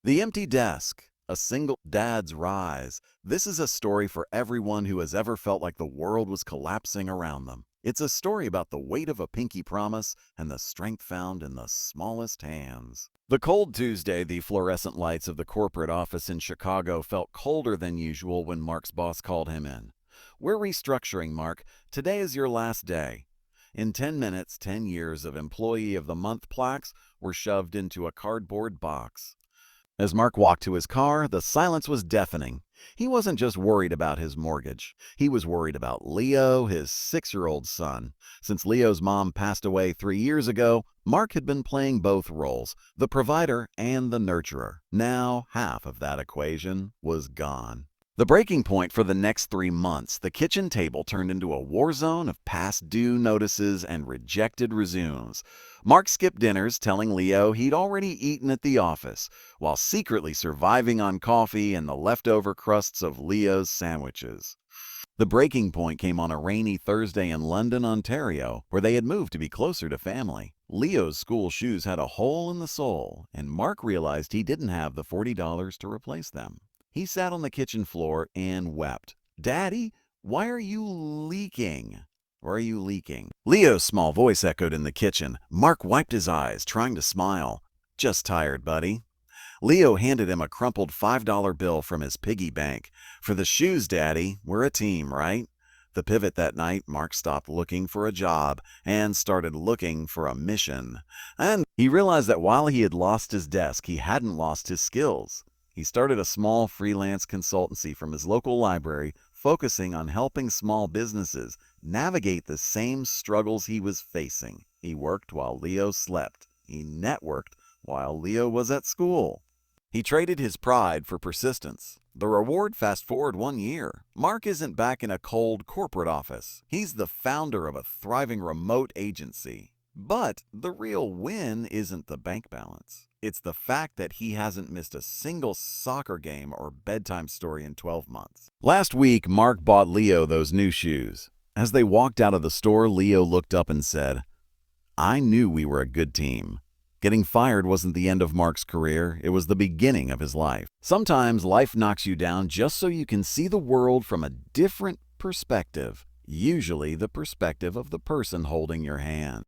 The Empty Desk, a single dad's rise. This is a story for everyone who has ever felt like the world was collapsing around them. It's a story about the weight of a pinky promise and the strength found in the smallest hands. The cold Tuesday, the fluorescent lights of the corporate office in Chicago felt colder than usual when Mark's boss called him in. "We're restructuring, Mark. Today is your last day." In 10 minutes, 10 years of Employee of the Month plaques were shoved into a cardboard box. As Mark walked to his car, the silence was deafening. He wasn't just worried about his mortgage. He was worried about Leo, his 6-year-old son. Since Leo's mom passed away 3 years ago, Mark had been playing both roles, the provider and the nurturer. Now, half of that equation was gone. The breaking point for the next 3 months, the kitchen table turned into a war zone of past due notices and rejected resumes. Mark skipped dinners, telling Leo he'd already eaten at the office, while secretly surviving on coffee and the leftover crusts of Leo's sandwiches. The breaking point came on a rainy Thursday in London, Ontario, where they had moved to be closer to family. Leo's school shoes had a hole in the sole, and Mark realized he didn't have the $40 to replace them. He sat on the kitchen floor and wept. "Daddy, why are you leaking? Why are you leaking?" Leo's small voice echoed in the kitchen. Mark wiped his eyes, trying to smile. "Just tired, buddy." Leo handed him a crumpled $5 bill from his piggy bank. "For the shoes, Daddy. We're a team, right?" The pivot that night, Mark stopped looking for a job and started looking for a mission. And he realized that while he had lost his desk, he hadn't lost his skills. He started a small freelance consultancy from his local library, focusing on helping small businesses navigate the same struggles he was facing. He worked while Leo slept. He networked while Leo was at school. He traded his pride for persistence. The reward, fast forward 1 year. Mark isn't back in a cold corporate office. He's the founder of a thriving remote agency. But the real win isn't the bank balance. It's the fact that he hasn't missed a single soccer game or bedtime story in 12 months. Last week, Mark bought Leo those new shoes. As they walked out of the store, Leo looked up and said, "I knew we were a good team." Getting fired wasn't the end of Mark's career, it was the beginning of his life. Sometimes life knocks you down just so you can see the world from a different perspective, usually the perspective of the person holding your hand.